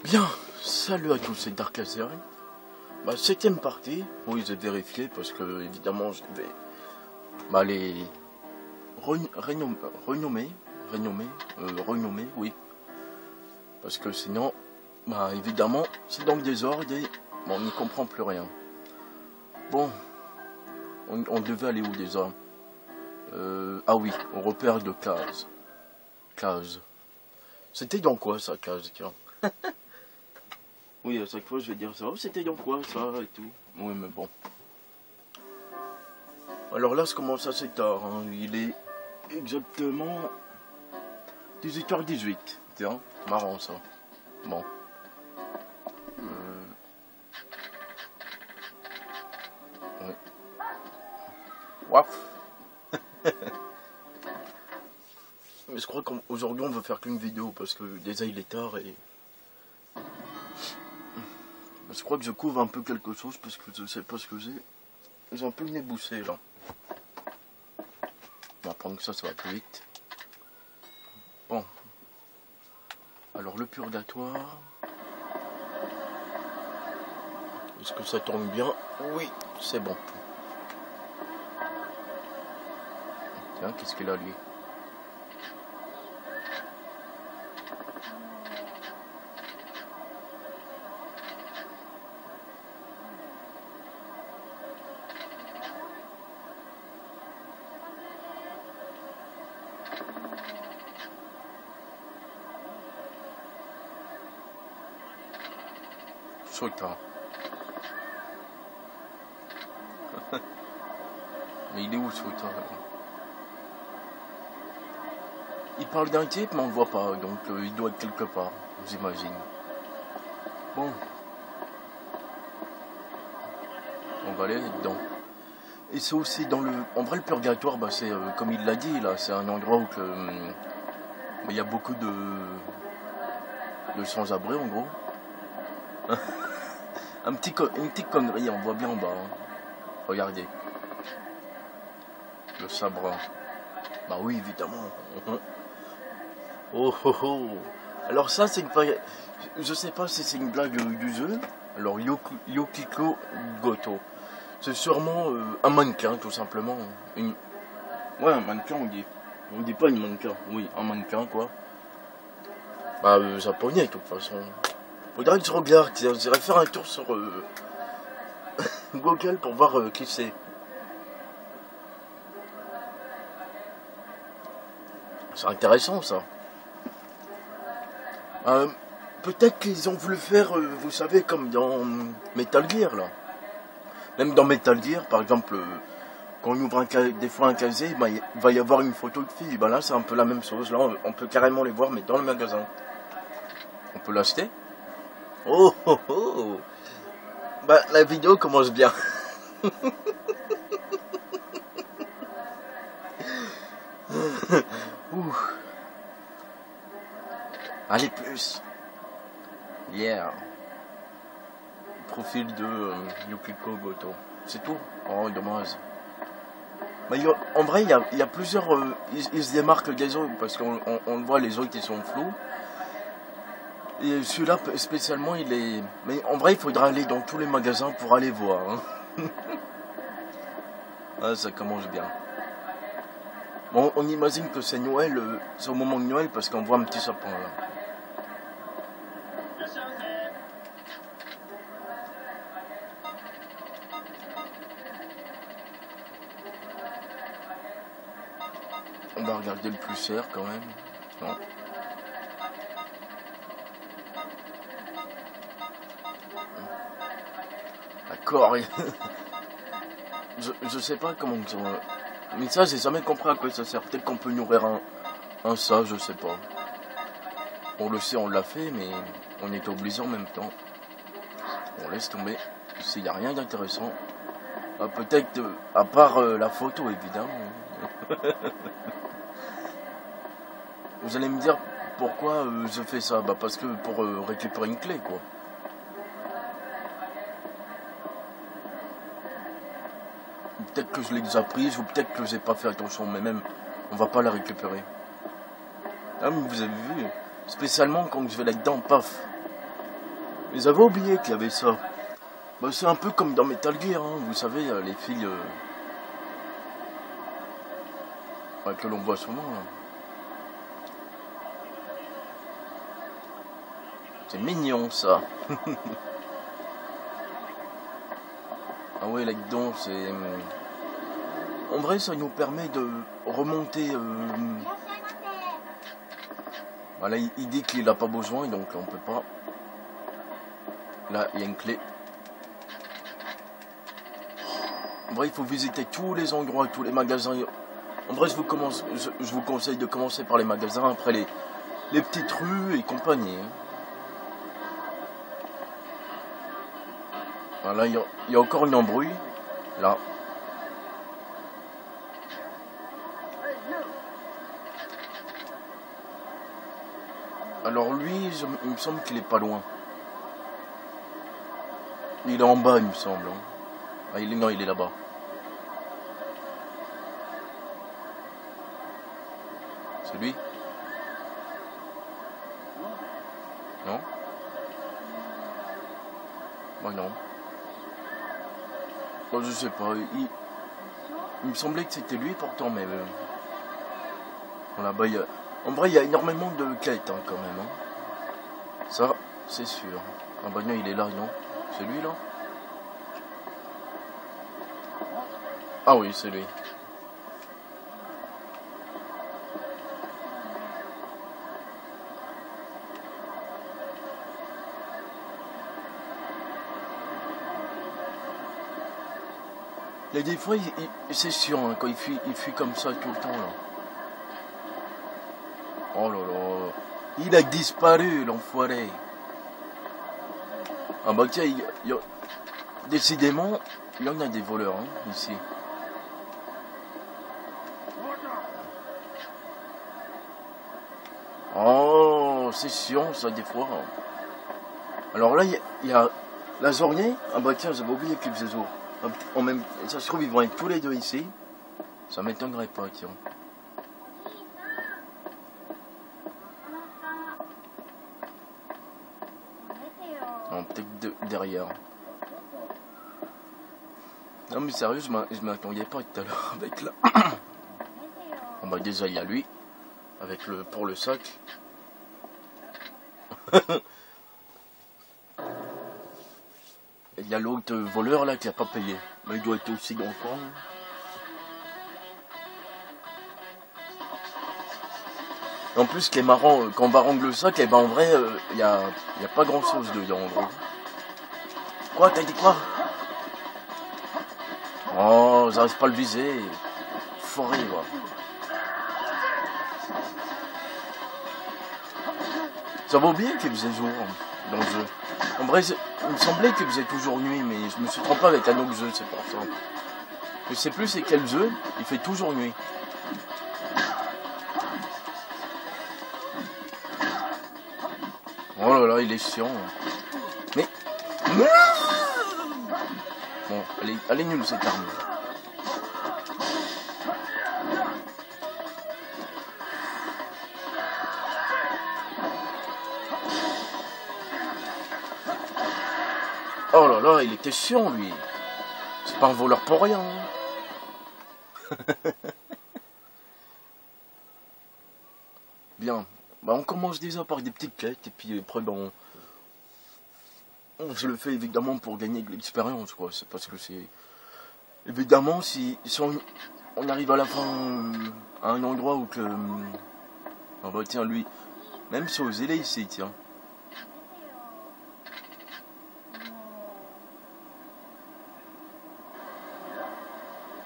Bien, salut à tous, c'est Dark Azeri. Septième partie, oui j'ai vérifié parce que évidemment je devais les renommer, oui. Parce que sinon, évidemment, c'est dans le désordre et on n'y comprend plus rien. Bon, on devait aller où déjà? Ah oui, au repère de case. Case. C'était dans quoi ça, case, tiens? Oui, à chaque fois je vais dire ça. Oh, c'était dans quoi ça et tout. Oui, mais bon. Alors là, ça commence assez tard. Hein. Il est exactement 18h18. Tiens, marrant ça. Bon. Oui. Waf. Mais je crois qu'aujourd'hui on va faire qu'une vidéo parce que déjà il est tard et... Je crois que je couvre un peu quelque chose parce que je sais pas ce que j'ai. J'ai un peu le nez bouché là. On va prendre que ça va plus vite. Bon. Alors le purgatoire. Est-ce que ça tourne bien? Oui, c'est bon. Tiens, qu'est-ce qu'il a lui? Sota. Mais il est où Sota? Il parle d'un type mais on ne le voit pas, donc il doit être quelque part, j'imagine. Bon. On va aller dedans. Et c'est aussi dans le... En vrai le purgatoire, c'est comme il l'a dit là, c'est un endroit où il y a beaucoup de sans-abri en gros. Une petite connerie, on voit bien en bas. Hein. Regardez. Le sabre. Bah oui, évidemment. Oh oh oh. Alors ça, c'est une... Je sais pas si c'est une blague du jeu. Alors Yukiko Goto. C'est sûrement un mannequin, tout simplement. Ouais, un mannequin, on dit. On dit pas une mannequin. Oui, un mannequin, quoi. Japonais, de toute façon. Faudrait que je regarde, j'irai faire un tour sur Google pour voir qui c'est. C'est intéressant ça. Peut-être qu'ils ont voulu faire, vous savez, comme dans Metal Gear là. Même dans Metal Gear, par exemple, quand on ouvre des fois un casier, il va y avoir une photo de fille. Là, c'est un peu la même chose. Là, on peut carrément les voir, mais dans le magasin. On peut l'acheter. Oh oh oh. La vidéo commence bien. Allez plus. Yeah. Profil de Yukiko Goto. C'est tout. Oh dommage. En vrai il y a plusieurs... ils se démarquent des autres parce qu'on voit les autres qui sont flous. Et celui-là, spécialement, il est... Mais en vrai, il faudra aller dans tous les magasins pour aller voir. Hein. Ah, ça commence bien. Bon, on imagine que c'est Noël, c'est au moment de Noël, parce qu'on voit un petit sapin, là. On va regarder le plus cher, quand même. Non. D'accord. je sais pas comment... Mais ça, j'ai jamais compris à quoi ça sert. Peut-être qu'on peut nourrir un ça, je sais pas. On le sait, on l'a fait, mais on est obligé en même temps. On laisse tomber. S'il n'y a rien d'intéressant. Peut-être, à part la photo, évidemment. Vous allez me dire pourquoi je fais ça. Parce que pour récupérer une clé, quoi. Peut-être que je l'ai déjà prise, ou peut-être que j'ai pas fait attention, mais même, on va pas la récupérer. Ah, mais vous avez vu, spécialement quand je vais là-dedans, paf. Ils avaient oublié qu'il y avait ça. Bah, c'est un peu comme dans Metal Gear, hein, vous savez, les filles que l'on voit souvent. Là. C'est mignon ça. Ah ouais, là-dedans, c'est... En vrai, ça nous permet de remonter... Voilà, il dit qu'il n'a pas besoin, donc on peut pas. Là, il y a une clé. En vrai, il faut visiter tous les endroits, tous les magasins. En vrai, je vous conseille de commencer par les magasins, après les petites rues et compagnie. Voilà, il y a encore une embrouille. Là. Alors lui, il me semble qu'il est pas loin. Il est en bas, il me semble. Hein. Ah, non, il est là-bas. C'est lui? Non? Bah non. Bon, je sais pas. Il me semblait que c'était lui pourtant, mais... Voilà, bah, en vrai, il y a énormément de quêtes hein, quand même. Hein. Ça, c'est sûr. Ah bah non, il est là, non? C'est lui, là? Ah oui, c'est lui. Il y a des fois, c'est sûr, hein, quand il fuit comme ça tout le temps, là. Oh là là, il a disparu, l'enfoiré. Ah bah tiens, décidément, il y en a des voleurs, hein, ici. Oh, c'est chiant, ça, des fois. Alors là, il y a la journée. Ah bah tiens, j'avais oublié qu'ils faisaient jour. Ça se trouve, ils vont être tous les deux ici. Ça m'étonnerait pas, tiens. Non, peut-être derrière. Non mais sérieux, je m'attendais pas tout à l'heure avec là. Bon bah déjà il y a lui. Avec pour le sac. Il y a l'autre voleur là qui a pas payé. Mais il doit être aussi dans le coin. En plus, ce qui est marrant, quand on barangle le sac, et ben en vrai, il y a pas grand chose dedans en gros. Quoi, t'as dit quoi? Oh, j'arrive pas à le viser. Forêt, quoi. J'avais oublié qu'il faisait jour dans le jeu. En vrai, il me semblait qu'il faisait toujours nuit, mais je me suis trompé avec un autre jeu, c'est pour ça. Je sais plus c'est quel jeu, il fait toujours nuit. Oh là là, il est chiant. Mais... Bon, elle est nulle cette arme. Oh là là, il était chiant lui. C'est pas un voleur pour rien. Bien. Bah on commence déjà par des petites quêtes et puis après ben je le fais évidemment pour gagner de l'expérience quoi. C'est parce que c'est... Évidemment si on arrive à la fin à un endroit où que... Ah bah tiens lui, même sur les élèves ici tiens.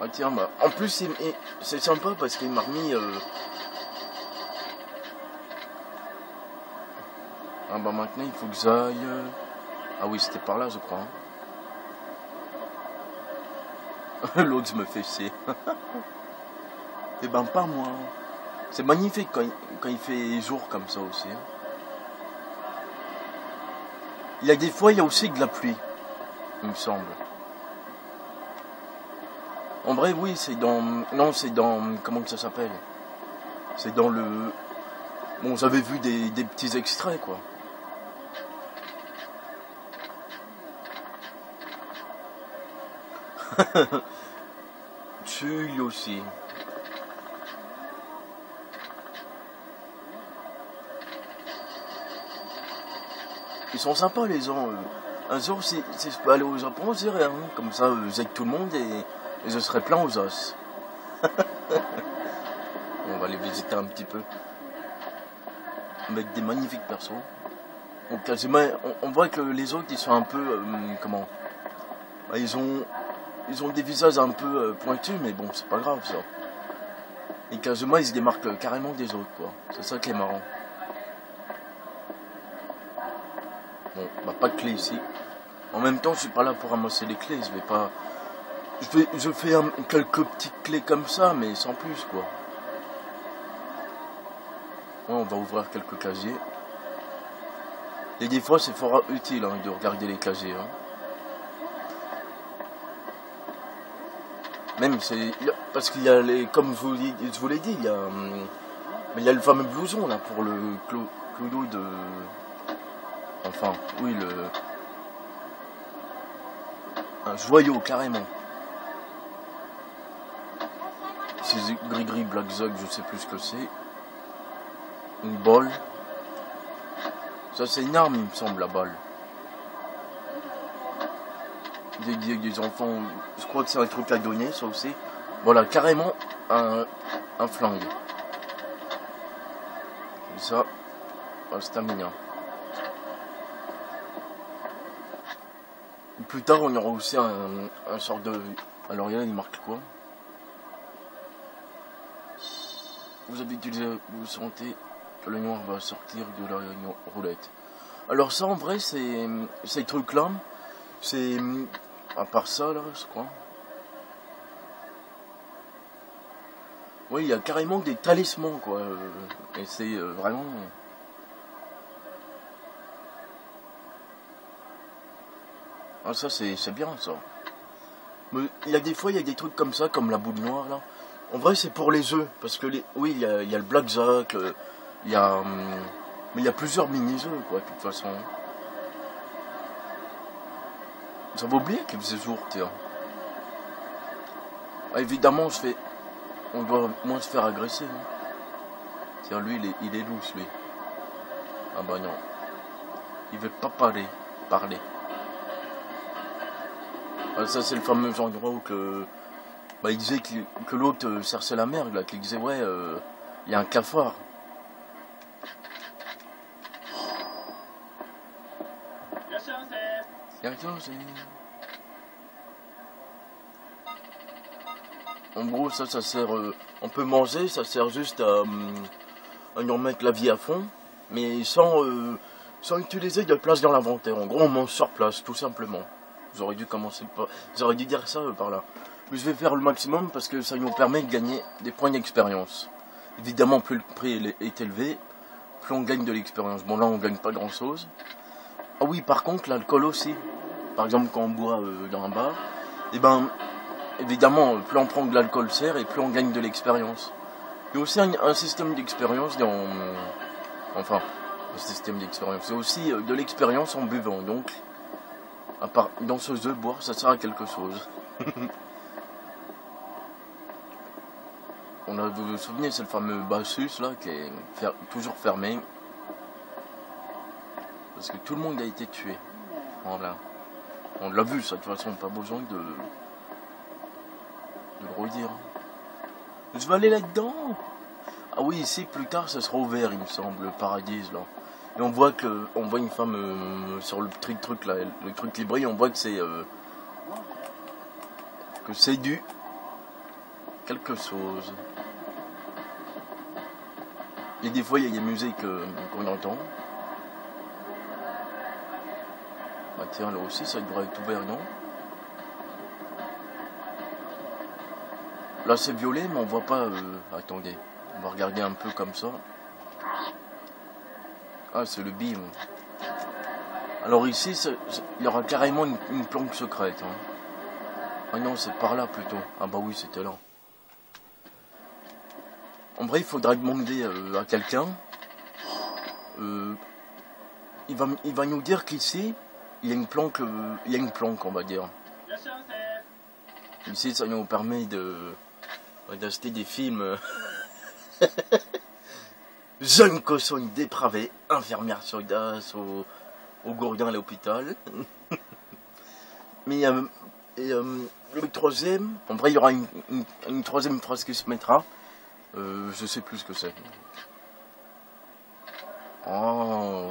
Ah tiens bah en plus c'est sympa parce qu'il m'a remis... Ah bah maintenant il faut que j'aille... Ah oui c'était par là je crois. Hein. L'autre me fait chier. Eh ben pas moi. C'est magnifique quand il fait jour comme ça aussi. Hein. Il y a des fois il y a aussi de la pluie. Il me semble. En vrai oui c'est dans... Non c'est dans... Comment que ça s'appelle? C'est dans le... Bon j'avais vu des petits extraits quoi. Celui aussi. Ils sont sympas les gens. Un jour, si je peux aller au Japon, j'irai. Hein. Comme ça, j'aide tout le monde et je serai plein aux os. On va les visiter un petit peu. Avec des magnifiques persos. Donc, quasiment, on voit que les autres, ils sont un peu... comment ils ont des visages un peu pointus, mais bon, c'est pas grave, ça. Et quasiment, ils se démarquent carrément des autres, quoi. C'est ça qui est marrant. Bon, bah, pas de clé ici. En même temps, je suis pas là pour ramasser les clés. Je vais pas... Je fais quelques petites clés comme ça, mais sans plus, quoi. Ouais, on va ouvrir quelques casiers. Et des fois, c'est fort utile hein, de regarder les casiers. Hein. Même, c'est... Parce qu'il y a les... Comme je vous l'ai dit, il y a le fameux blouson, là, pour le clodo de... Enfin, oui, un joyau, carrément. C'est gris-gris, Black Zog, je sais plus ce que c'est. Une balle. Ça, c'est une arme, il me semble, la balle. Des enfants, je crois que c'est un truc à donner, ça aussi. Voilà, carrément un flingue. Et ça, un stamina. Plus tard, on aura aussi un sort de... Alors, il marque quoi? Vous avez utilisé, vous sentez que le noir va sortir de la roulette. Alors ça, en vrai, ces trucs-là, c'est... À part ça, là, je crois. Oui, il y a carrément des talismans, quoi. Et c'est vraiment... Ah, ça, c'est bien, ça. Mais il y a des fois, il y a des trucs comme ça, comme la boule noire, là. En vrai, c'est pour les œufs, parce que, oui, il y a le blackjack, il y a... mais il y a plusieurs mini-œufs, quoi, de toute façon. J'avais oublié qu'il faisait jour, tiens. Ah, évidemment, on doit moins se faire agresser. Hein. Tiens, lui, il est louche, lui. Ah bah non. Il veut pas parler. Ah, ça, c'est le fameux endroit où bah, il disait que l'autre cherchait la merde, là. Qu'il disait, ouais, il y a un cafard. En gros, ça sert... on peut manger, ça sert juste à nous remettre la vie à fond, mais sans utiliser de place dans l'inventaire. En gros, on mange sur place, tout simplement. J'aurais dû dire ça par là. Mais je vais faire le maximum parce que ça nous permet de gagner des points d'expérience. Évidemment, plus le prix est élevé, plus on gagne de l'expérience. Bon, là, on gagne pas grand-chose. Ah oui, par contre, l'alcool aussi. Par exemple, quand on boit dans un bar, et ben, évidemment, plus on prend de l'alcool sert et plus on gagne de l'expérience. Il y a aussi un système d'expérience dans... Enfin, un système d'expérience. C'est aussi de l'expérience en buvant. Donc, à part dans ce jeu, boire, ça sert à quelque chose. Vous vous souvenez, c'est le fameux Bassus, là, qui est toujours fermé. Parce que tout le monde a été tué. Voilà. On l'a vu, ça, de toute façon, pas besoin de le redire. Je vais aller là-dedans. Ah oui, ici, plus tard, ça sera ouvert, il me semble, le paradis, là. Et on voit une femme sur le truc là, le truc qui brille, on voit que c'est du quelque chose. Et des fois, il y a des musiques qu'on entend. Bah tiens, là aussi, ça devrait être ouvert, non? Là, c'est violet, mais on voit pas... Attendez, on va regarder un peu comme ça. Ah, c'est le bim. Alors ici, il y aura carrément une planque secrète. Hein. Ah non, c'est par là plutôt. Ah bah oui, c'était là. En vrai, il faudra demander à quelqu'un. Il va nous dire qu'ici, il y a une planque, on va dire. Ici, ça nous permet d'acheter des films. Jeune cochonne dépravée, infirmière chaudasse au Gourdin à l'hôpital. Mais le troisième, en vrai, il y aura une troisième phrase qui se mettra. Je sais plus ce que c'est. Oh.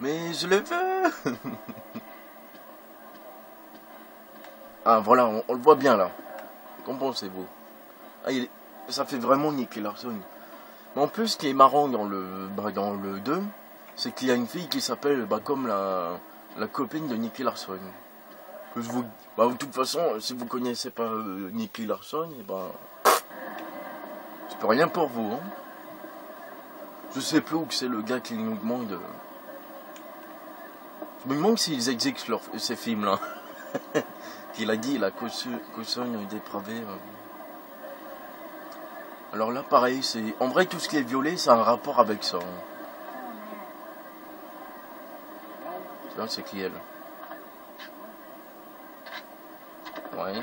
Mais je le veux. Ah voilà, on le voit bien là. Qu'en pensez-vous? Ah, ça fait vraiment Nicky Larson. Mais en plus, ce qui est marrant dans le 2, c'est qu'il y a une fille qui s'appelle comme la copine de Nicky Larson. Que de toute façon, si vous connaissez pas Nicky Larson, je peux rien pour vous. Hein. Je sais plus où c'est le gars qui nous demande. Je me demande s'ils exécutent ces films-là. Qu'il a dit, la cochonne dépravée. Alors là, pareil, c'est en vrai, tout ce qui est violet, ça a un rapport avec ça. Hein. Tu vois, c'est qui elle? Ouais.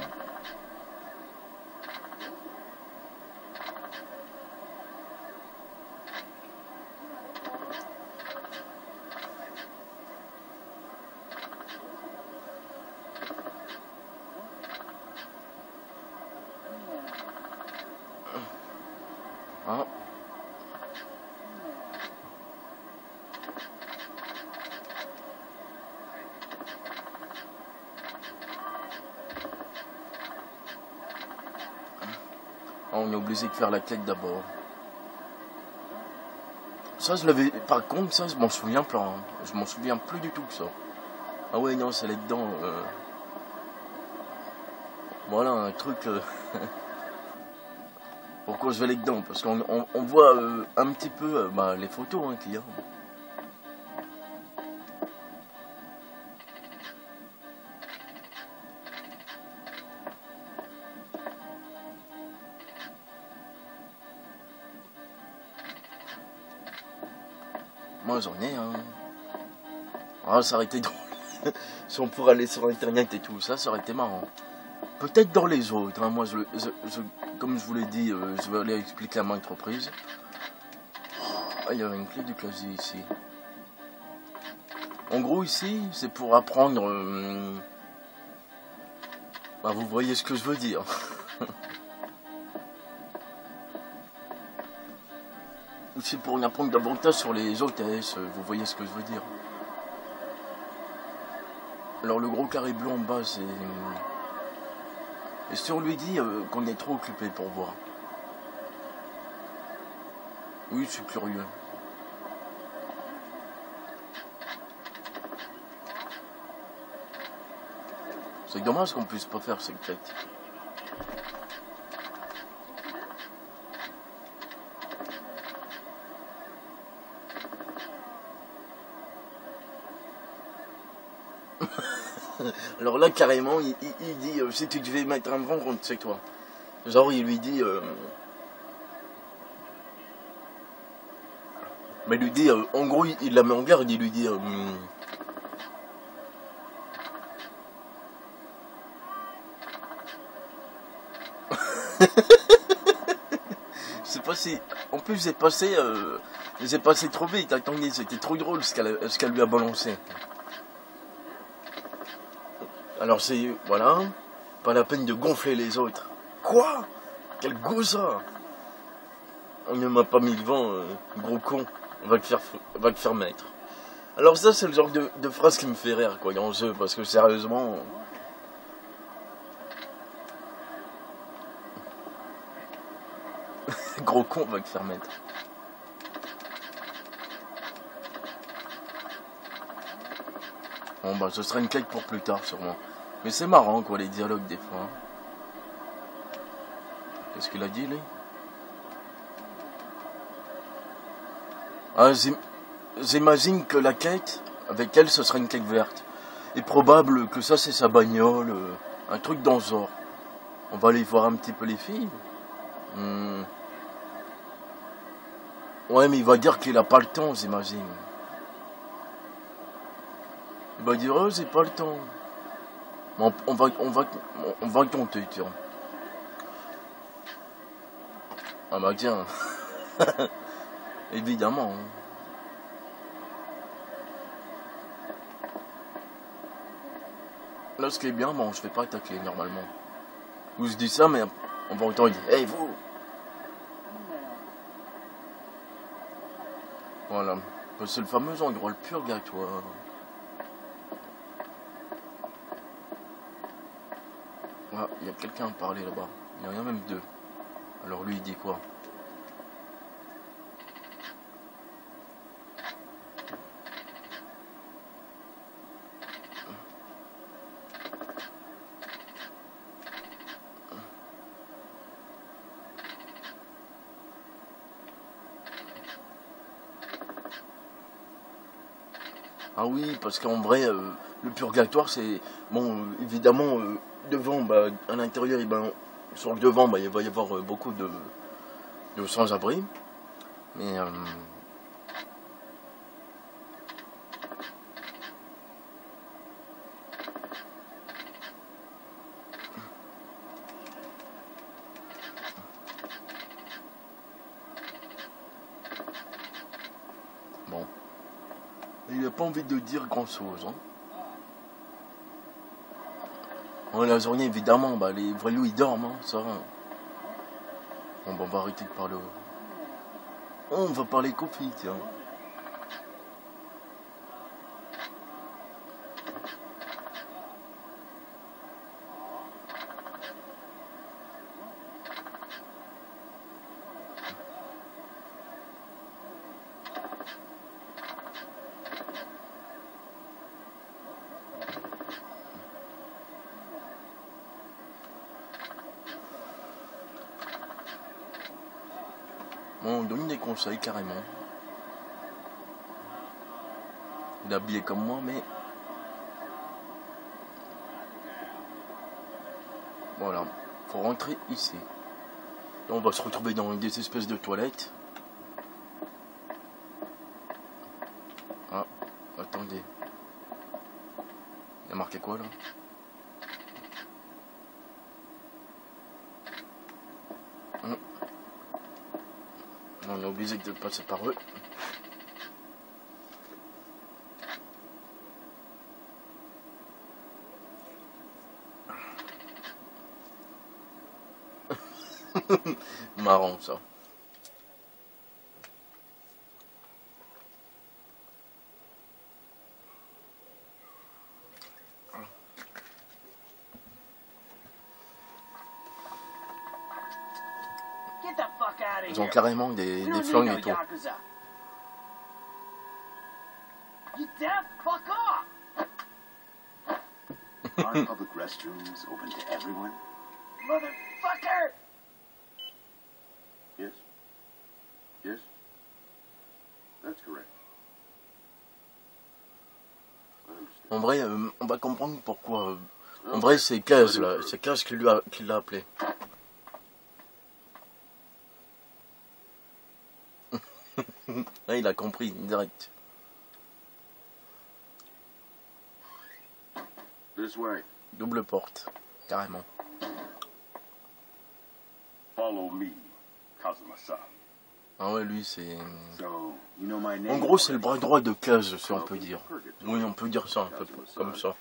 Ah. On est obligé de faire la quête d'abord. Ça, je l'avais. Par contre, ça, je m'en souviens pas. Hein. Je m'en souviens plus du tout que ça. Ah ouais, non, c'est là-dedans. Voilà, un truc. Pourquoi je vais là-dedans? Parce qu'on voit un petit peu les photos hein, qu'il y a. Moi j'en ai hein. Ah, ça aurait été drôle. Si on pourrait aller sur internet et tout ça, ça aurait été marrant. Peut-être dans les autres. Hein. Moi, comme je vous l'ai dit, je vais aller expliquer à ma entreprise. Ah, il y avait une clé du casier ici. En gros, ici, c'est pour apprendre. Vous voyez ce que je veux dire. C'est pour en apprendre davantage sur les hôtesses. Vous voyez ce que je veux dire. Alors, le gros carré bleu en bas, c'est. Et si on lui dit qu'on est trop occupé pour voir? Oui, je suis curieux. C'est dommage qu'on puisse pas faire cette quête. Alors là, carrément, il dit si tu devais mettre un vent contre chez toi. Genre, il lui dit. Mais il lui dit, en gros, il la met en garde, il lui dit. Je sais pas si. En plus, j'ai passé trop vite. Attendez, c'était trop drôle ce qu'elle lui a balancé. Alors c'est, voilà, pas la peine de gonfler les autres. Quoi? Quel goût ça? On ne m'a pas mis devant, gros con, on va te faire mettre. Alors ça c'est le genre de phrase qui me fait rire quoi, en jeu, parce que sérieusement... Gros con, on va te faire mettre. Bon ce sera une quête pour plus tard sûrement. Mais c'est marrant quoi les dialogues des fois. Qu'est-ce qu'il a dit lui? Ah, j'imagine que la quête, avec elle, ce sera une quête verte. Et probable que ça, c'est sa bagnole, un truc dans ce genre. On va aller voir un petit peu les filles. Ouais, mais il va dire qu'il a pas le temps, j'imagine. Il va dire, oh, c'est pas le temps. Bon, on va compter, tiens. Ah bah tiens. Évidemment. Hein. Là, ce qui est bien, bon, je vais pas attaquer normalement. Ou je dis ça, mais on va autant dire, hey vous. Voilà. C'est le fameux endroit, le purgatoire. Ah, il y a quelqu'un à parler là-bas. Il y en a même deux. Alors lui, il dit quoi? Ah oui, parce qu'en vrai, le purgatoire, c'est... Bon, évidemment, devant, bah, à l'intérieur, ben, sur le devant, bah, il va y avoir beaucoup de sans-abri. Mais... bon. Il n'a pas envie de dire grand-chose, hein. La journée, évidemment, bah, les voyous, ils dorment, hein, ça va. Bon, bah, on va arrêter de parler. Oh, on va parler coffee, tiens. Bon, on donne des conseils, carrément. Il est habillé comme moi, mais... Voilà, faut rentrer ici. Là, on va se retrouver dans des espèces de toilettes. Ah, attendez. Il y a marqué quoi, là? On est obligé de passer par eux. Marrant, ça. Ils ont carrément des flingues et tout. Aren't public restrooms open to everyone? Motherfucker! Yes. Yes. That's correct. En vrai, on va comprendre pourquoi. En vrai, c'est Kaz, là. C'est Kaz qui l'a appelé. Là, il a compris, direct. This way. Double porte, carrément. Follow me, Kazuma-san. Ah ouais, lui, c'est... So, you know my name? En gros, c'est le bras droit de Kaz, si on peut dire. Oui, on peut dire ça un peu comme ça.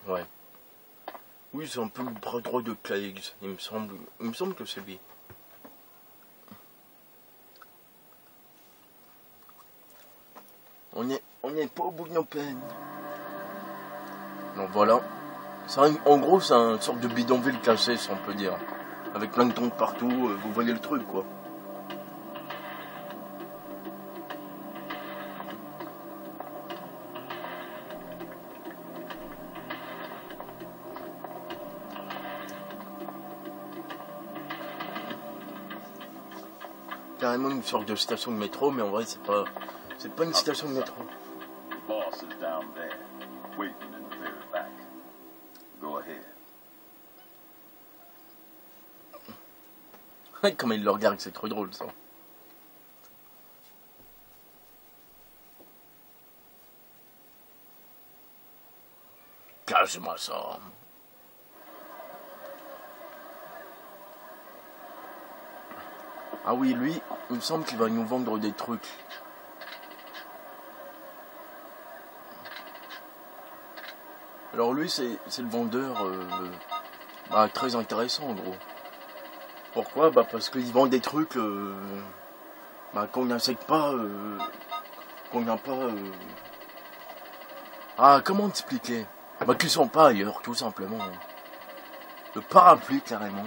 Ouais. Oui, c'est un peu le bras droit de Kaz, il me semble que c'est lui. On n'est pas au bout de nos peines. Donc voilà. En gros, c'est une sorte de bidonville cassé, si on peut dire. Avec plein de tombes partout, vous voyez le truc, quoi. Carrément une sorte de station de métro, mais en vrai, c'est pas une station de métro. Comme il le regarde, c'est trop drôle, ça. Passe-moi ça. Ah oui, lui, il me semble qu'il va nous vendre des trucs. Alors lui, c'est le vendeur très intéressant en gros. Pourquoi? Bah parce qu'il vend des trucs qu'on n'achète pas, qu'on n'a pas... Ah, comment t'expliquer? Bah qu'ils sont pas ailleurs, tout simplement. Le parapluie, carrément.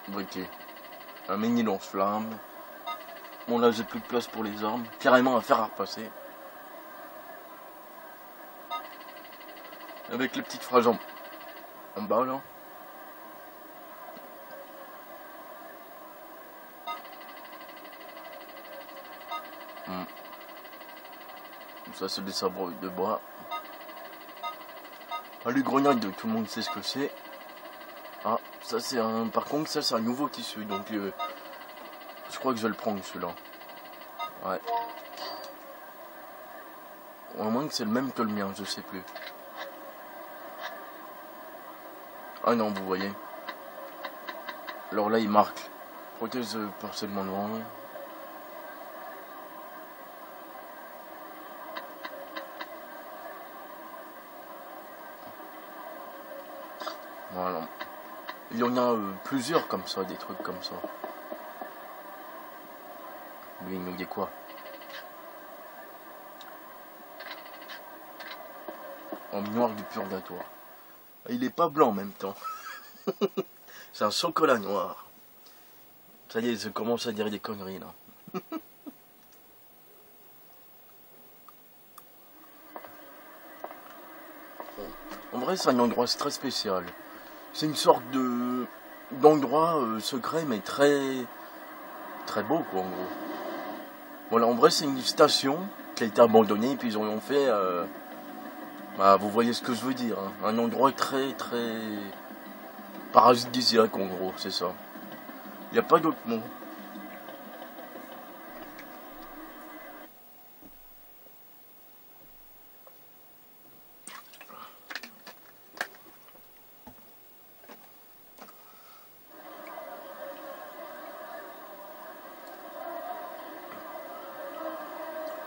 Briquet. Un mini lance-flamme. Bon là j'ai plus de place pour les armes. Carrément un fer à repasser. Avec les petites phrases en bas là. Ça c'est des sabres de bois. Ah, les grenades, tout le monde sait ce que c'est. Ah, ça c'est un... Par contre ça c'est un nouveau tissu. Donc je crois que je vais le prendre celui-là. Ouais. Au moins que c'est le même que le mien, je sais plus. Ah non, vous voyez. Alors là il marque. Prothèse partiellement noire. Voilà. Il y en a plusieurs comme ça, des trucs comme ça. Lui, il nous dit quoi? En noir du purgatoire. Il est pas blanc en même temps. C'est un chocolat noir. Ça y est, je commence à dire des conneries là. En vrai, c'est un endroit très spécial. C'est une sorte d'endroit secret, mais très beau, quoi, en gros. Voilà, en vrai, c'est une station qui a été abandonnée, et puis ils en ont fait... bah, vous voyez ce que je veux dire. Hein. Un endroit très paradisiaque, en gros, c'est ça. Il n'y a pas d'autre mot.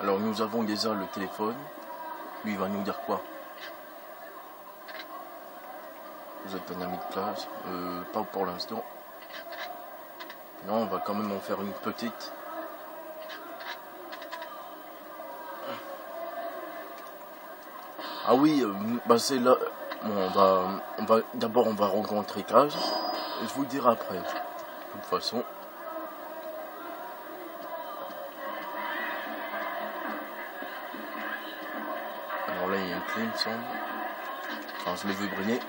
Alors nous avons déjà le téléphone. Lui il va nous dire quoi? Vous êtes un ami de classe? Pas pour l'instant. Non, on va quand même en faire une petite. Ah oui, bah c'est là. Bon, d'abord on va rencontrer Kaz. Et je vous le dirai après. De toute façon. Alors là il y a une clé, il me semble. Enfin, je l'ai vu briller.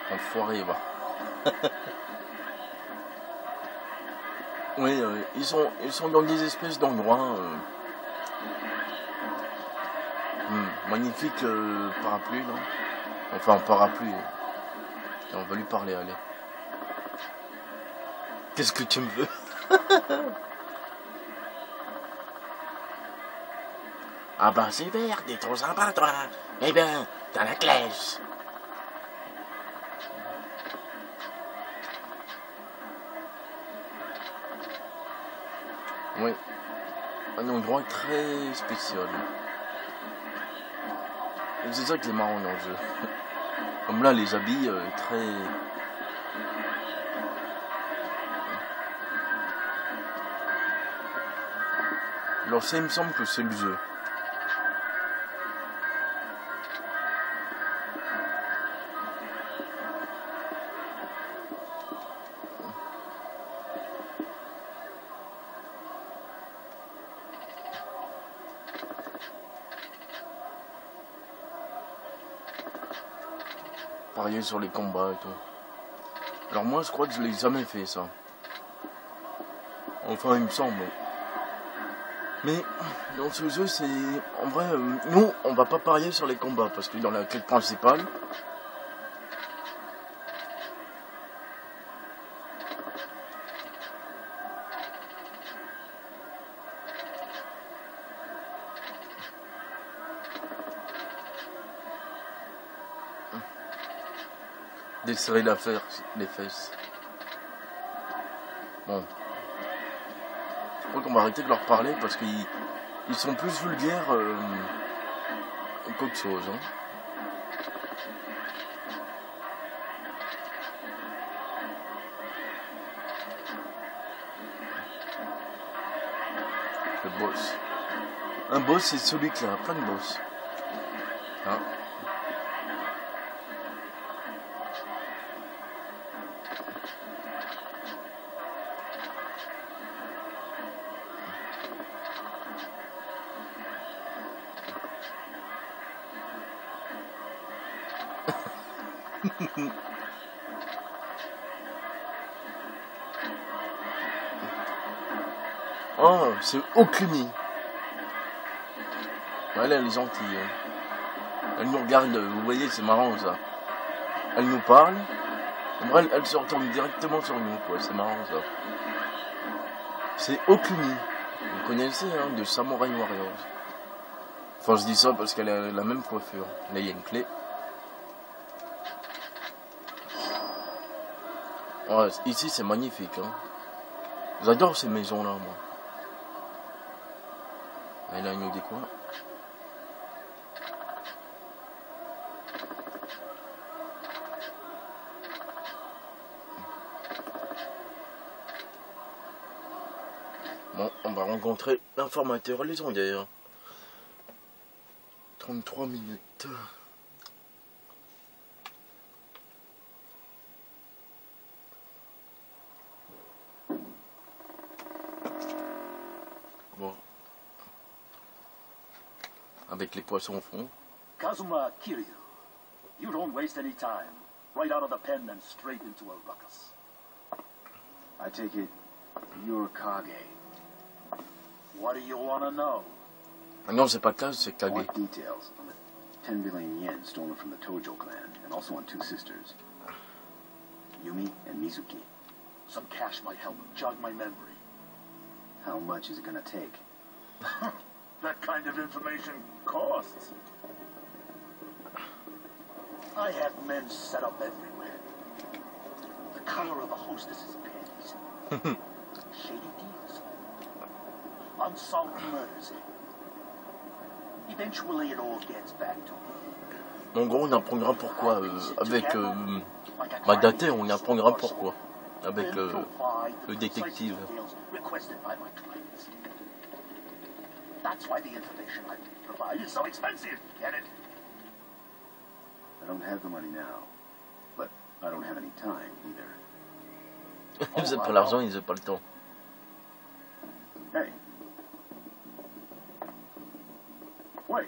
Enfoiré, va. Oui, ils sont dans des espèces d'endroits. Magnifique parapluie, là. Enfin, parapluie. Et on va lui parler, allez. Qu'est-ce que tu me veux? Ah bah c'est vert, t'es trop sympa, toi. Eh bien, t'as la classe. Oui, un endroit très spécial. Et c'est ça qui est marrant dans le jeu. Comme là, les habits très... Alors ça, il me semble que c'est le jeu. parier sur les combats et tout. Alors moi je crois que je l'ai jamais fait ça. Enfin il me semble. Mais dans ce jeu c'est... En vrai, nous on va pas parier sur les combats parce que dans la quête principale... Desserrer les fesses. Bon. Je crois qu'on va arrêter de leur parler parce qu'ils sont plus vulgaires qu'autre chose. Hein. Le boss. Un boss, c'est celui qui a plein de boss. Hein. Oh, c'est Okumi. Elle est gentille. Elle nous regarde, vous voyez, c'est marrant ça. Elle nous parle. Après, elle se retourne directement sur nous, quoi. C'est marrant ça. C'est Okumi. Vous connaissez, hein, de Samurai Warriors. Enfin, je dis ça parce qu'elle a la même coiffure. Là, il y a une clé. Ouais, ici, c'est magnifique. Hein. J'adore ces maisons-là, moi. Et là, il nous dit quoi? Bon, on va rencontrer l'informateur légendaire. 33 minutes. Bon. Avec les poissons au fond. Kazuma Kiryu, you don't waste any time. Right out of the pen and straight into a ruckus. I take it you're Kage. What do you want to know? Ah non, c'est pas Kage, c'est Kage. What details on the 10 billion yen stolen from the Tojo clan, and also on 2 sisters, Yumi and Mizuki. Some cash might help jog my memory. How much is it gonna take? That kind of information costs. I have men set up everywhere. The color of the hostess's panties. Shady deals. Unsolved murders. Eventually it all gets back to me. En gros, on apprendra pourquoi. Avec Madate, on apprendra pourquoi. Avec le détective. That's why the information I provide is so expensive, get it? I don't have the money now, but I don't have any time either. Ils n'ont pas l'argent, ils n'ont pas le temps. Hey. Wait.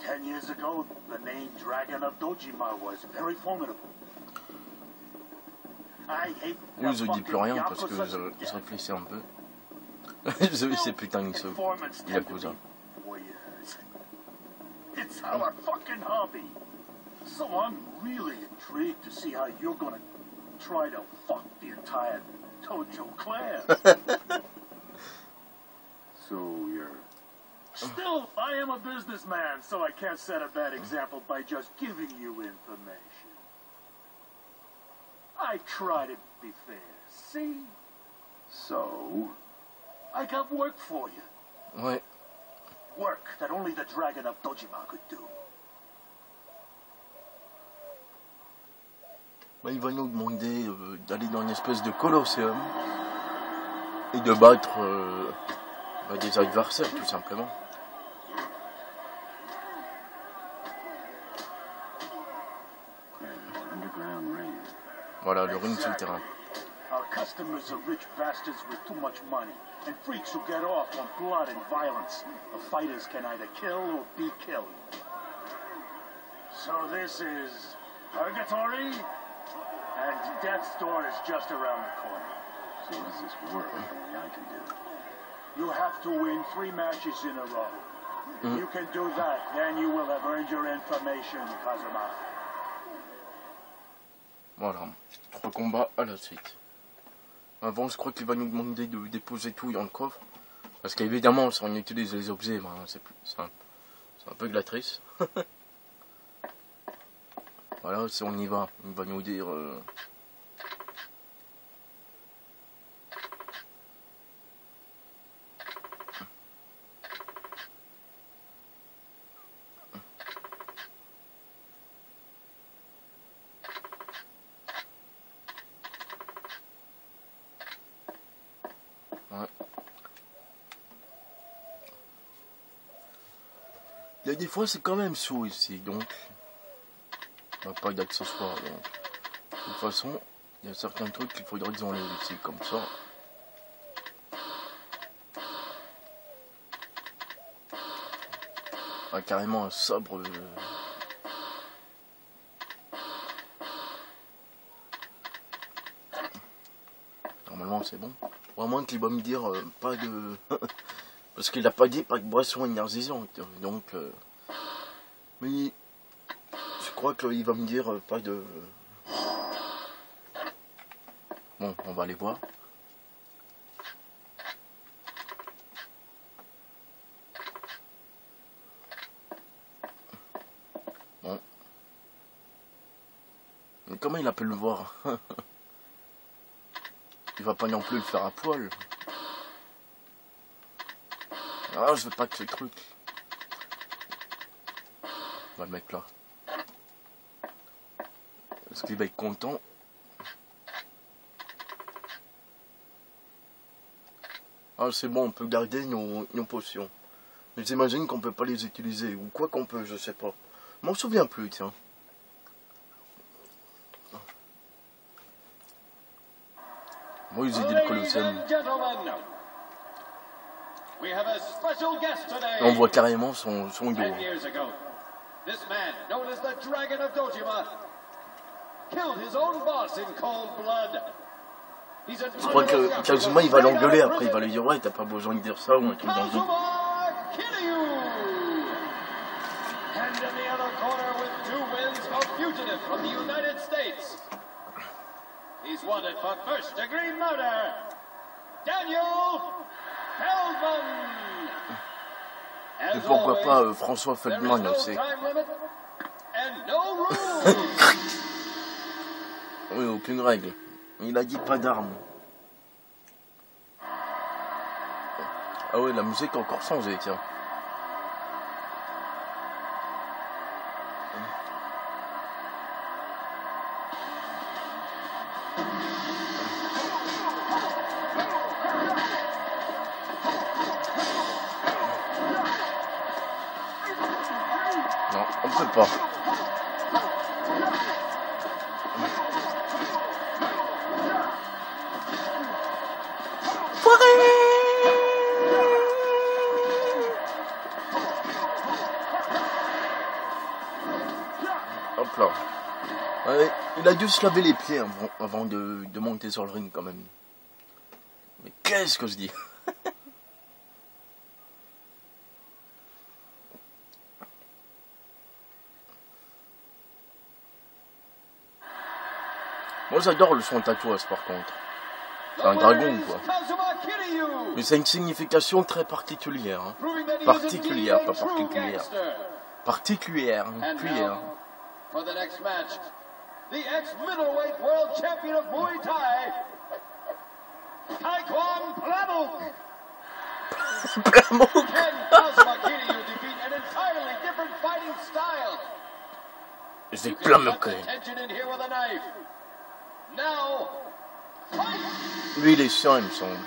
10 years ago, the name Dragon of Dojima was very formidable. I hate Oui, je dis plus rien parce que je réfléchis un peu. Je sais putain de ce Yakuza. It's our fucking hobby. So I'm really intrigued to see how you're gonna try to fuck the entire Tojo clan. So you're... Still, I am a businessman, so I can't set a bad example by just giving you information. I try to be fair, see? So... I got work for you. Ouais. Work that only the Dragon of Dojima could do. Bah, il va nous demander d'aller dans une espèce de colosseum et de battre des adversaires, tout simplement. Voilà, le ring souterrain. Our customers are rich bastards with too much money, and freaks who get off on blood and violence. The fighters can either kill or be killed. So this is purgatory? And death's door is just around the corner. So what does this work? Only I can do. You have to win 3 matches in a row. If you can do that, then you will have earned your information, Kazuma. Voilà, 3 combats à la suite. Avant, je crois qu'il va nous demander de déposer tout dans le coffre. Parce qu'évidemment, si on utilise les objets, ben, c'est un peu glattrice. Voilà, si on y va, il va nous dire... Il y a des fois c'est quand même chaud ici, donc il n'y a pas d'accessoires. De toute façon, il y a certains trucs qu'il faudrait qu'ils enlèvent ici, comme ça. Ah, carrément un sabre. Normalement c'est bon. Ou à moins qu'il va me dire pas de... Parce qu'il n'a pas dit pas de boisson énergisante, donc... mais je crois qu'il va me dire pas de... Bon, on va aller voir. Bon. Mais comment il a pu le voir? Il va pas non plus le faire à poil. Ah, je veux pas que ce truc. On va le mettre là. Est-ce qu'il va être content? Ah, c'est bon, on peut garder nos potions. Mais j'imagine qu'on peut pas les utiliser. Ou quoi qu'on peut, je sais pas. Je m'en souviens plus, tiens. Moi, ils aident le Colosseum. On voit carrément son dos. This man, known as the Dragon of Dojima, killed his own boss in cold blood. Je crois que Kazuma il va l'engueuler après, il va lui dire ouais t'as pas besoin de dire ça ou un truc dans le genre. And in the other corner with 2 wins, a fugitive from the United States. He's wanted for first-degree murder. Daniel Feldman. Et pourquoi pas François Feldman aussi. Oui, aucune règle. Il a dit pas d'armes. Ah oui, la musique a encore changé, tiens. Non, on peut pas. Hop là. Ouais, il a dû se laver les pieds avant de monter sur le ring quand même. Mais qu'est-ce que je dis? Moi j'adore le son tatouage par contre. C'est un dragon quoi. Mais c'est une signification très particulière. Hein. Particulière, pas particulière. Particulière, cuillère. For the next match, the ex-middleweight world champion of Muay Thai, Taekwon Plamuk. Plamuk. Can Kazuma Kiryu defeat an entirely different fighting style? C'est Plamuk. Tension in here with a knife. Now, fight! Lui il est chiant il me semble.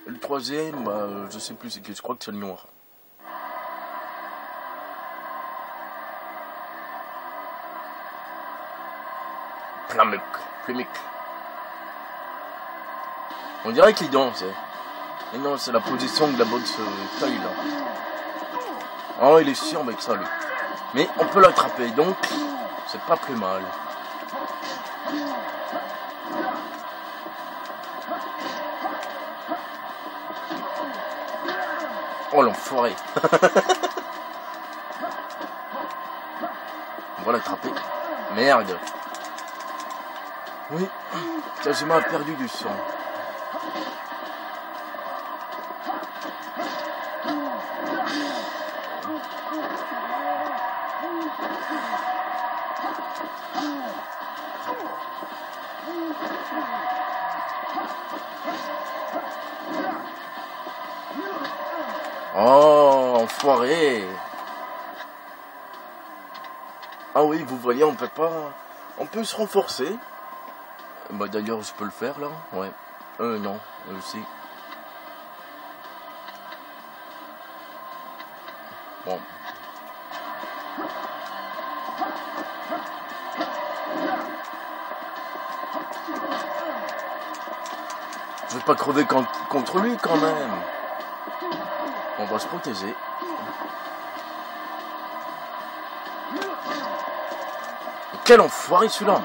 Le troisième, bah, je sais plus c'est qui, je crois que c'est le noir. Plamuk. On dirait qu'il danse. Mais non, c'est la position de la boxe taille là. Oh, il est chiant avec ça lui. Mais on peut l'attraper, donc c'est pas plus mal. Oh l'enfoiré. On va l'attraper. Merde. Oui, Kazuma a perdu du sang. Oh, enfoiré. Ah oui, vous voyez, on peut pas... On peut se renforcer. Bah d'ailleurs, je peux le faire, là. Ouais. Non, si. Bon. Je vais pas crever contre lui, quand même. On va se protéger. Quel enfoiré celui-là!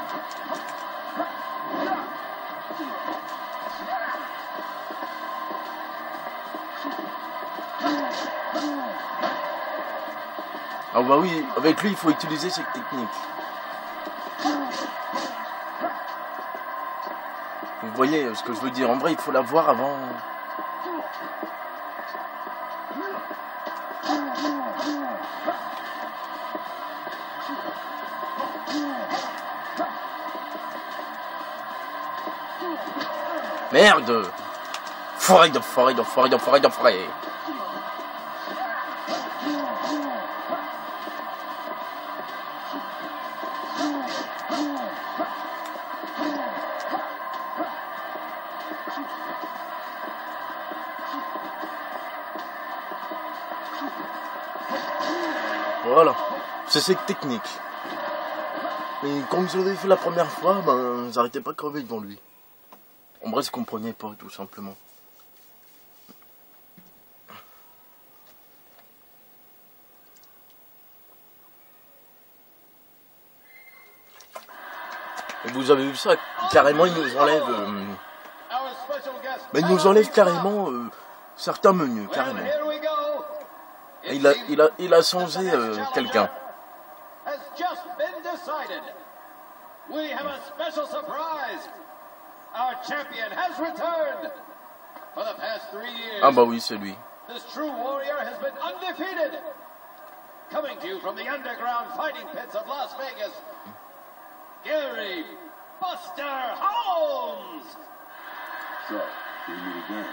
Ah bah oui, avec lui il faut utiliser cette technique. Vous voyez ce que je veux dire, en vrai il faut la voir avant... Merde! Forêt. Voilà, c'est cette technique. Et comme je l'avais fait la première fois, ben, j'arrêtais pas de crever devant lui. En vrai, je comprenais pas, tout simplement. Et vous avez vu ça, carrément, il nous enlève... mais il nous enlève carrément certains menus, carrément. Et il a changé quelqu'un. Ah bah oui, c'est lui. This true warrior has been undefeated. Coming to you from the underground fighting pits of Las Vegas, Gary Buster Holmes! So, we meet again.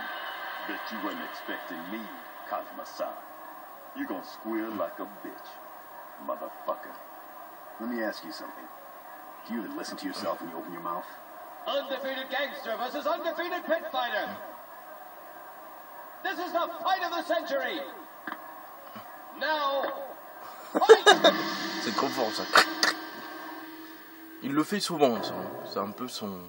Bet you wasn't expecting me, Kazuma-san. You gonna squeal like a bitch, motherfucker. Let me ask you something. Do you even listen to yourself when you open your mouth? Undefeated gangster versus undefeated pit fighter. This is the fight of the century. Now, fight! C'est trop fort ça. Il le fait souvent, ça. C'est un peu son...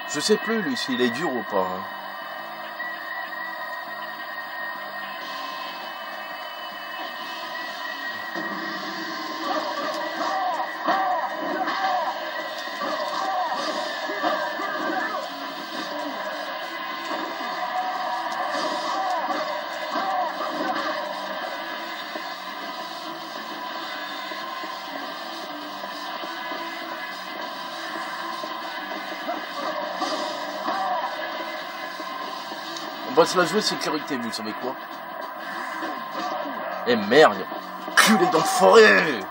Je sais plus lui s'il est dur ou pas. Hein. On va se la jouer sécurité, vous savez quoi? Eh merde! Culé d'enfoiré!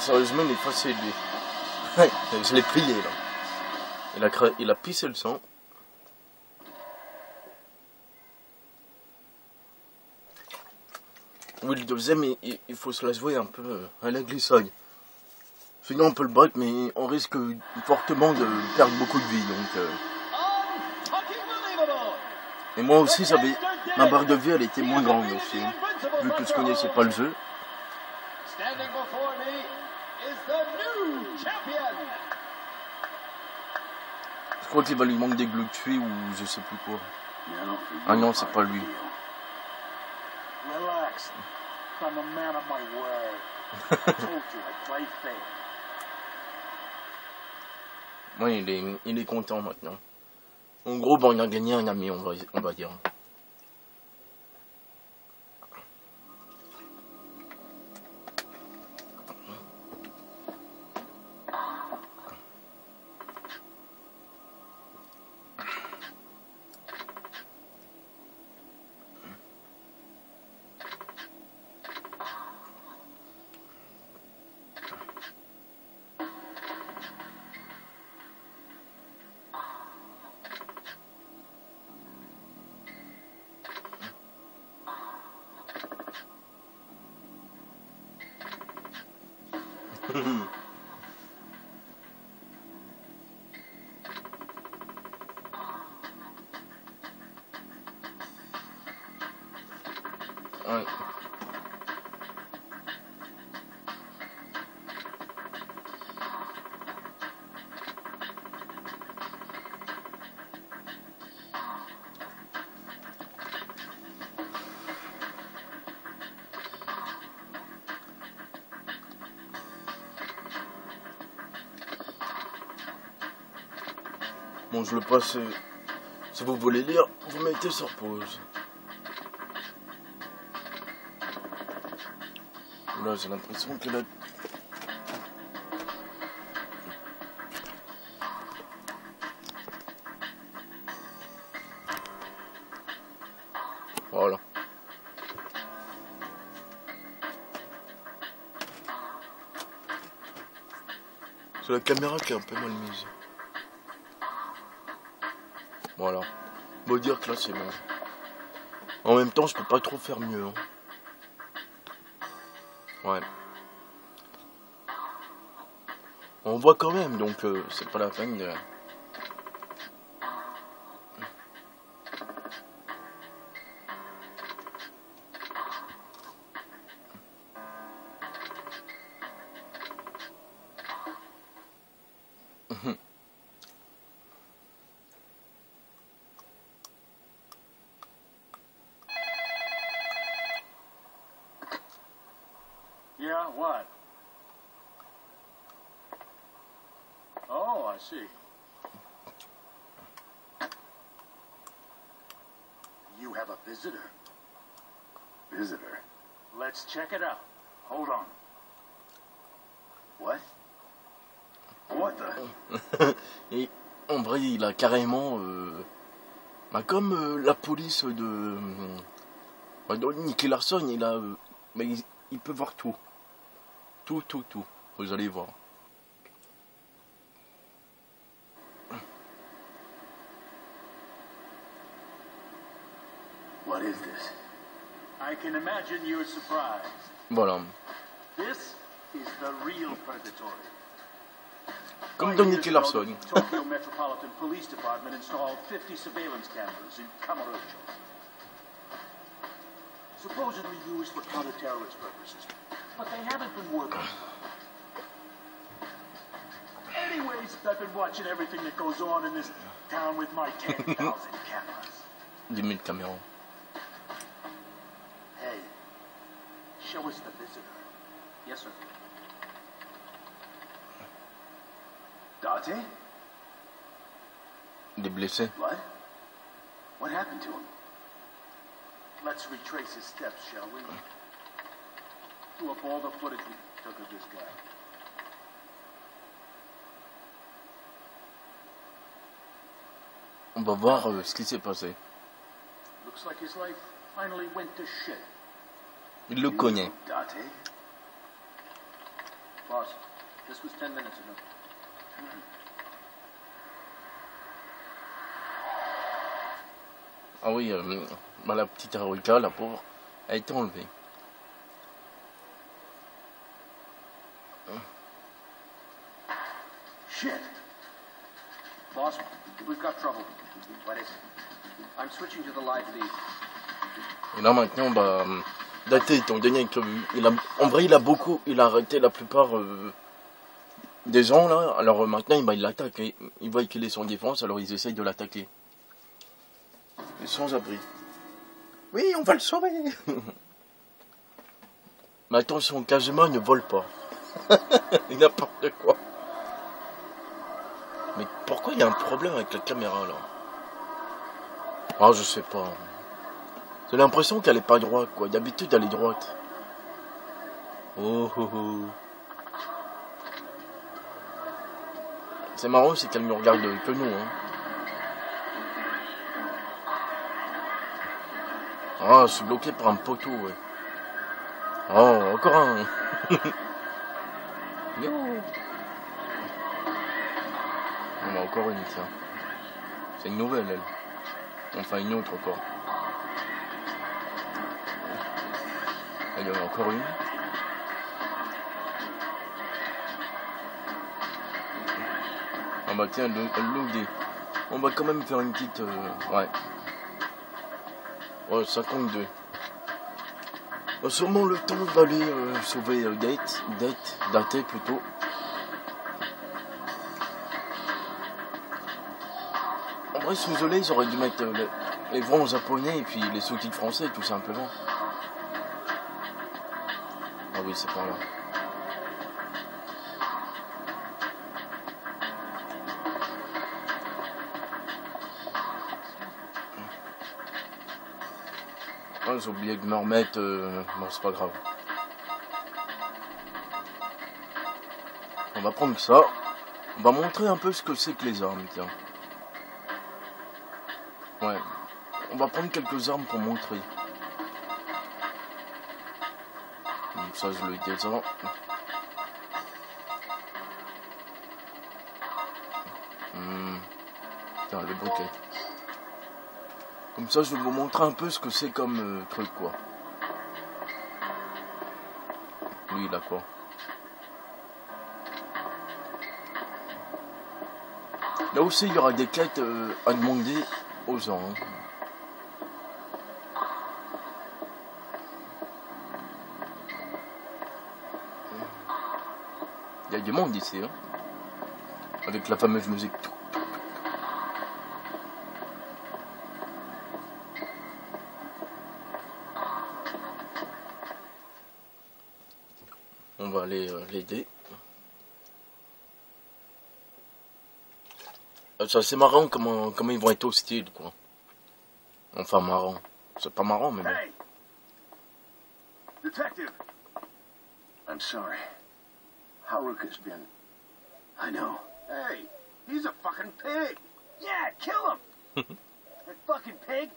Sérieusement, il est facile lui. Je l'ai plié là. Il a pissé le sang. Oui, le deuxième, il faut se la jouer un peu à la glissade. Sinon on peut le battre, mais on risque fortement de perdre beaucoup de vie. Donc, Et moi aussi, ma barre de vie, elle était moins grande aussi, vu que je connaissais pas le jeu. Je crois qu'il va lui manquer des glutuits ou je sais plus quoi. Ah non, c'est pas lui. Relax. I'm a man of my word. I told you I play fair. Ouais, il est content maintenant. En gros, bon, on a gagné un ami, on va dire. Ouais. Bon, je le passe. Si vous voulez lire, vous mettez sur pause. Là, j'ai l'impression que là. Voilà. C'est la caméra qui est un peu mal mise. Voilà. On va dire que là c'est bon. En même temps, je peux pas trop faire mieux. Hein. Ouais. On voit quand même, donc c'est pas la peine de... Yeah, what? Oh, I see. You have a visitor. Visitor? Let's check it out. Hold on. What? What the? Et en vrai, il a carrément... bah, comme la police de Nicky Larson, il a... mais il peut voir tout. Tout. Vous allez voir. What is this? I can imagine you're surprised. Voilà. This is the real purgatory. Comme dans Nicky Larson. Tokyo Metropolitan Police Department installed 50 surveillance cameras in Kamurocho. Supposedly used for counter-terrorist purposes, but they haven't been working. Anyways, I've been watching everything that goes on in this town with my 10,000 cameras. 10 000 caméras. Hey, show us the visitor. Yes, sir. Date? Il est blessé. What happened to him? Let's retrace his steps, shall we? To up all the footage we took of this guy. On va voir ce qui s'est passé. Looks like his life finally went to shit. Il le connaît. Date? Boss, this was 10 minutes ago. Ah oui, bah, la petite Haruka, la pauvre, a été enlevée. Shit. Boss, we've got trouble. What is it? I'm switching to the live feed. Et là maintenant, bah, Date étant donné que en vrai il a arrêté la plupart des gens là. Alors maintenant il l'attaque, il voit qu'il est sans défense, alors ils essayent de l'attaquer. Il est sans abri. Oui, on va le sauver. Mais attention, Kazuma ne vole pas. N'importe quoi. Mais pourquoi il y a un problème avec la caméra là? Ah, je sais pas. J'ai l'impression qu'elle est pas droite, quoi. D'habitude, elle est droite. Oh, oh, oh. C'est marrant, c'est qu'elle ne regarde que nous, hein. Ah, je suis bloqué par un poteau, ouais. Oh, encore un. Yo. On a encore une, tiens. C'est une nouvelle, elle. Enfin, une autre encore. Il y en a encore une. Ah bah tiens, loader. On va quand même faire une petite... ouais. Ouais, 52. On a sûrement le temps d'aller sauver Date plutôt. En vrai, sous Zoé, ils auraient dû mettre les voix en japonais et puis les sous-titres français, tout simplement. Ah oui, c'est par là. Ah, j'ai oublié de me remettre... Bon, c'est pas grave. On va prendre ça. On va montrer un peu ce que c'est que les armes, tiens. Ouais. On va prendre quelques armes pour montrer. Donc ça, je le descends. Tiens, le briquet. Comme ça, je vais vous montrer un peu ce que c'est comme truc, quoi. Lui, il a quoi? Là aussi, il y aura des quêtes à demander aux gens. Hein. Il y a du monde ici, hein. Avec la fameuse musique. On va aller l'aider. C'est assez marrant comment ils vont être hostiles, quoi. Enfin, marrant. C'est pas marrant, mais bon. Hey! Detective! I'm sorry. Haruka's been... I know. Hey, he's a fucking pig. Yeah, kill him. That fucking pig.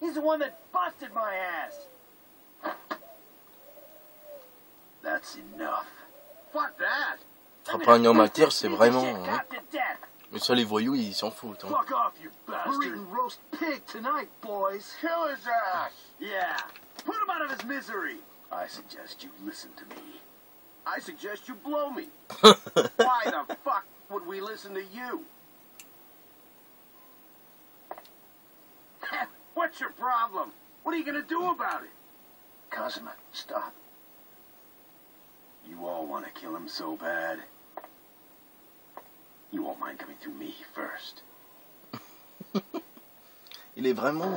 He's the one that busted my ass. That's enough. Fuck that. Frapper un homme à terre, c'est vraiment... Shit, Hein. got to death. Mais ça, les voyous, ils s'en foutent. Hein. Fuck off, you We're bastard. eating roast pig tonight, boys. Kill his ass. Yeah, put him out of his misery. I suggest you listen to me. I suggest you blow me. Why the fuck would we listen to you? What's your problem? What are you gonna do about it? Kazuma, stop. You all want to kill him so bad. You won't mind coming through me first. Il est vraiment...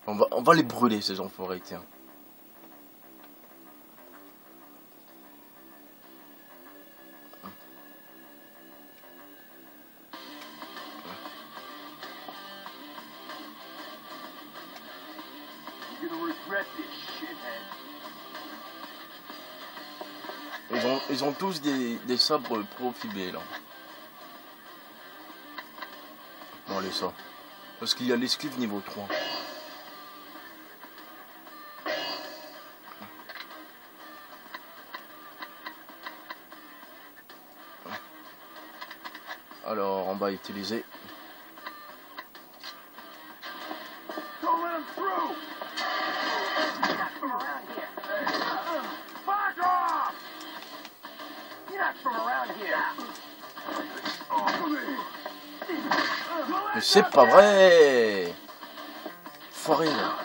On va les brûler, ces enfoirés, tiens. You're gonna regret this, shithead. Ils ont tous des sabres profibés, là. Bon, allez, ça. Parce qu'il y a l'esquive niveau 3. Alors, on va utiliser... Don't let him through. You're not from around here. Fuck off! You're not from around here. Mais c'est pas vrai. Foiré là.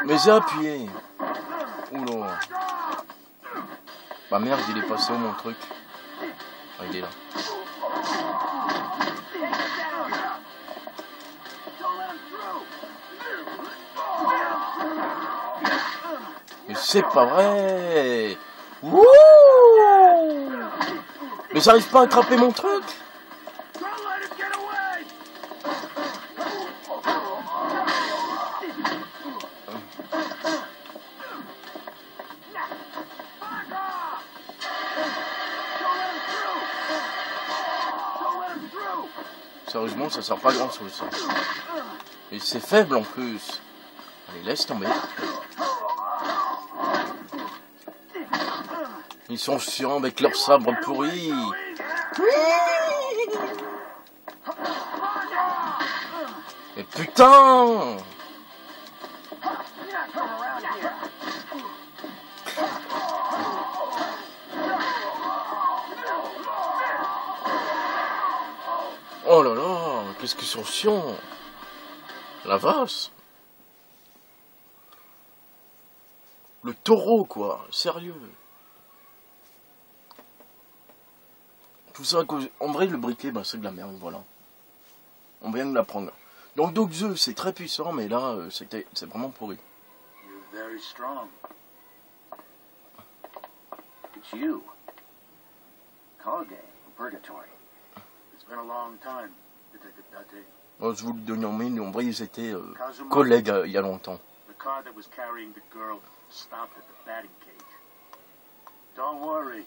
Mais j'ai appuyé. Oula. Bah merde, il est passé où mon truc? Ah, il est là. Mais c'est pas vrai. Wouh! Mais j'arrive pas à attraper mon truc. Sérieusement, ça sert pas à grand chose ça. Et c'est faible en plus. Allez, laisse tomber. Ils sont chiants avec leurs sabres pourris. Mais putain! Oh là là, qu'est-ce qu'ils sont chiants! La vache! Le taureau, quoi, sérieux! Tout ça à cause... En vrai, le briquet, bah, c'est de la merde, voilà. On vient de l'apprendre. Donc, Dog-Zeus, c'est très puissant, mais là, c'est vraiment pourri. You're very strong. It's you. Kage, Purgatory. It's been a long time, Detective Date. Moi, je vous le donne en mine, en vrai, ils étaient collègues il y a longtemps. The car that was carrying the girl stopped at the batting cage. Don't worry.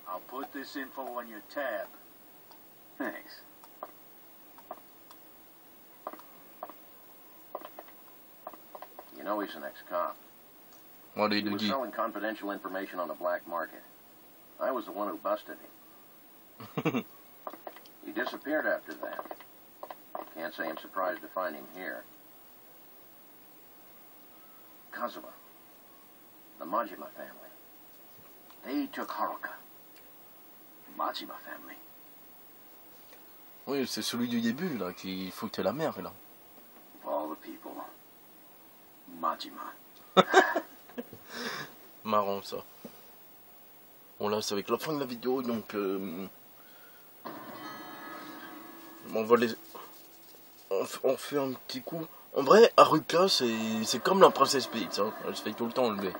I'll put this info on your tab. Thanks. You know he's an ex-cop. Bon, allez, He was Dougie. selling confidential information on the black market. I was the one who busted him. He disappeared after that. Can't say I'm surprised to find him here. Kazuma. The Majima family. They took Haruka. Majima family. Oui, c'est celui du début, là, qui foutait la merde, là. Of all the people. Majima. Marrant, ça. Bon, là, c'est avec la fin de la vidéo, donc... on va les... On fait un petit coup. En vrai, Haruka, c'est comme la princesse Peach, hein. Elle se fait tout le temps enlever.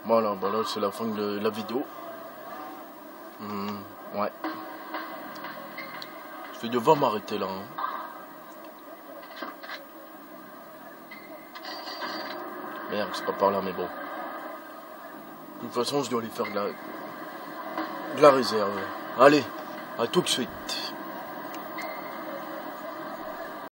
Voilà, voilà, c'est la fin de la vidéo. Ouais. Je vais devoir m'arrêter là. Hein. Merde, c'est pas par là, mais bon. De toute façon, je dois aller faire de la réserve. Allez, à tout de suite.